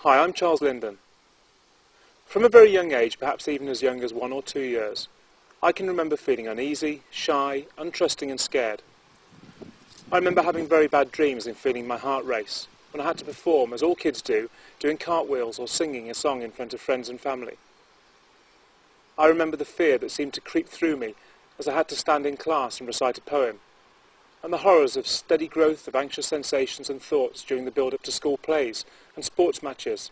Hi, I'm Charles Linden. From a very young age, perhaps even as young as 1 or 2 years, I can remember feeling uneasy, shy, untrusting and scared. I remember having very bad dreams and feeling my heart race when I had to perform, as all kids do, doing cartwheels or singing a song in front of friends and family. I remember the fear that seemed to creep through me as I had to stand in class and recite a poem, and the horrors of steady growth of anxious sensations and thoughts during the build-up to school plays and sports matches.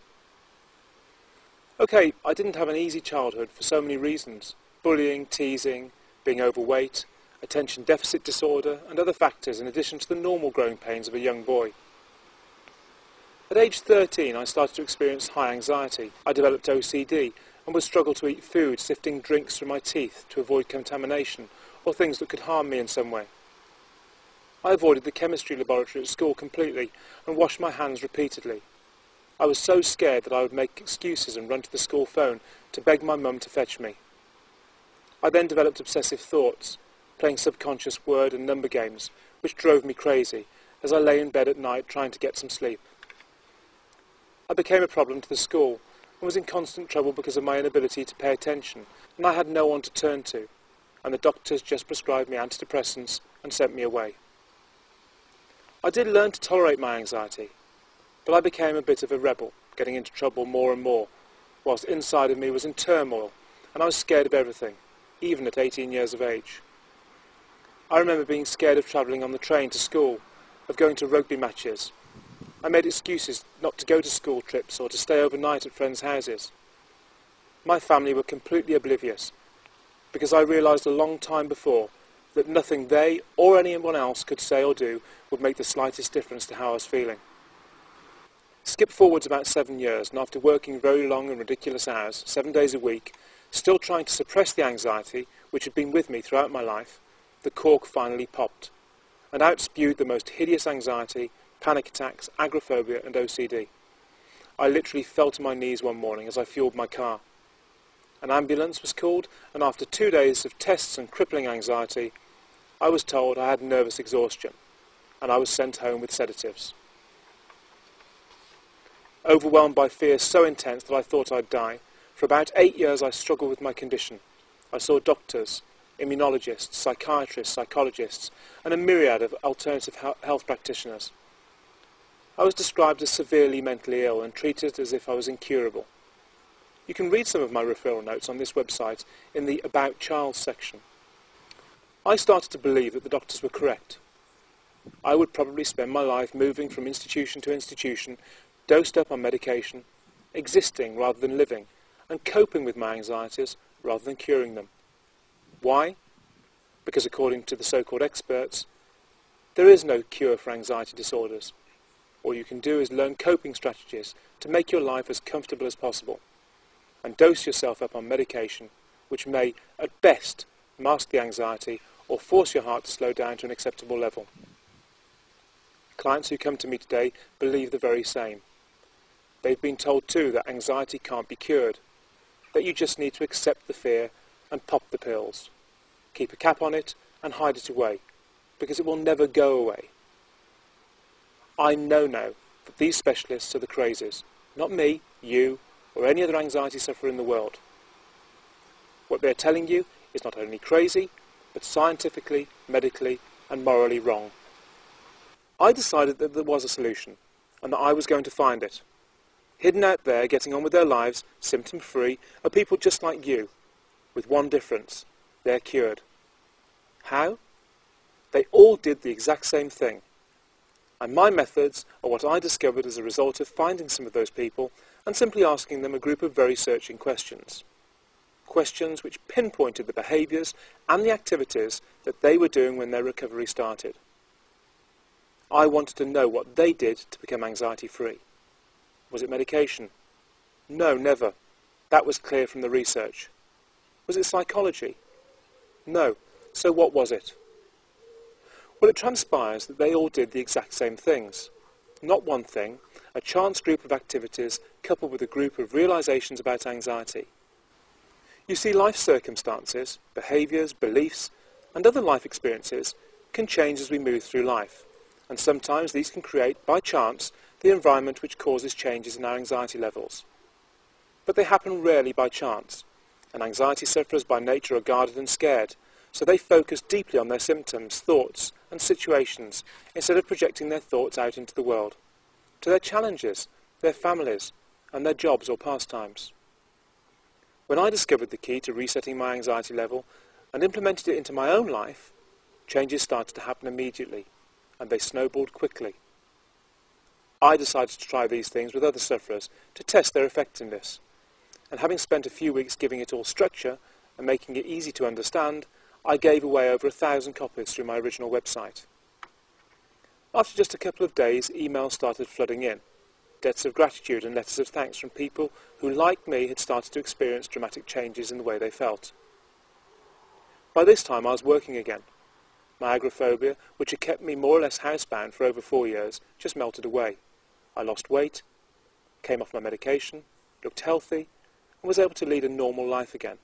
Okay, I didn't have an easy childhood for so many reasons: bullying, teasing, being overweight, attention deficit disorder, and other factors in addition to the normal growing pains of a young boy. At age 13, I started to experience high anxiety. I developed OCD and would struggle to eat food, sifting drinks through my teeth to avoid contamination or things that could harm me in some way. I avoided the chemistry laboratory at school completely and washed my hands repeatedly. I was so scared that I would make excuses and run to the school phone to beg my mum to fetch me. I then developed obsessive thoughts, playing subconscious word and number games, which drove me crazy as I lay in bed at night trying to get some sleep. I became a problem to the school and was in constant trouble because of my inability to pay attention, and I had no one to turn to, and the doctors just prescribed me antidepressants and sent me away. I did learn to tolerate my anxiety, but I became a bit of a rebel, getting into trouble more and more, whilst inside of me was in turmoil, and I was scared of everything, even at 18 years of age. I remember being scared of travelling on the train to school, of going to rugby matches. I made excuses not to go to school trips or to stay overnight at friends' houses. My family were completely oblivious, because I realised a long time before that nothing they or anyone else could say or do would make the slightest difference to how I was feeling. Skip forwards about 7 years, and after working very long and ridiculous hours, 7 days a week, still trying to suppress the anxiety which had been with me throughout my life, the cork finally popped, and out spewed the most hideous anxiety, panic attacks, agoraphobia and OCD. I literally fell to my knees one morning as I fueled my car. An ambulance was called, and after 2 days of tests and crippling anxiety, I was told I had nervous exhaustion, and I was sent home with sedatives. Overwhelmed by fear so intense that I thought I'd die, for about 8 years I struggled with my condition. I saw doctors, immunologists, psychiatrists, psychologists, and a myriad of alternative health practitioners. I was described as severely mentally ill and treated as if I was incurable. You can read some of my referral notes on this website in the About Child section. I started to believe that the doctors were correct. I would probably spend my life moving from institution to institution, dosed up on medication, existing rather than living, and coping with my anxieties rather than curing them. Why? Because according to the so-called experts, there is no cure for anxiety disorders. All you can do is learn coping strategies to make your life as comfortable as possible, and dose yourself up on medication which may, at best, mask the anxiety or force your heart to slow down to an acceptable level. Clients who come to me today believe the very same. They've been told too that anxiety can't be cured, that you just need to accept the fear and pop the pills. Keep a cap on it and hide it away, because it will never go away. I know now that these specialists are the crazies, not me, you, or any other anxiety sufferer in the world. What they're telling you is not only crazy, but scientifically, medically, and morally wrong. I decided that there was a solution, and that I was going to find it. Hidden out there, getting on with their lives, symptom-free, are people just like you, with one difference: they're cured. How? They all did the exact same thing. And my methods are what I discovered as a result of finding some of those people and simply asking them a group of very searching questions. Questions which pinpointed the behaviours and the activities that they were doing when their recovery started. I wanted to know what they did to become anxiety-free. Was it medication? No, never. That was clear from the research. Was it psychology? No. So what was it? Well, it transpires that they all did the exact same things. Not one thing, a chance group of activities coupled with a group of realisations about anxiety. You see, life circumstances, behaviours, beliefs, and other life experiences can change as we move through life, and sometimes these can create, by chance, the environment which causes changes in our anxiety levels. But they happen rarely by chance, and anxiety sufferers by nature are guarded and scared, so they focus deeply on their symptoms, thoughts and situations instead of projecting their thoughts out into the world, to their challenges, their families and their jobs or pastimes. When I discovered the key to resetting my anxiety level and implemented it into my own life, changes started to happen immediately, and they snowballed quickly. I decided to try these things with other sufferers to test their effectiveness, and having spent a few weeks giving it all structure and making it easy to understand, I gave away over 1,000 copies through my original website. After just a couple of days, emails started flooding in, debts of gratitude and letters of thanks from people who, like me, had started to experience dramatic changes in the way they felt. By this time I was working again. My agoraphobia, which had kept me more or less housebound for over 4 years, just melted away. I lost weight, came off my medication, looked healthy, and was able to lead a normal life again.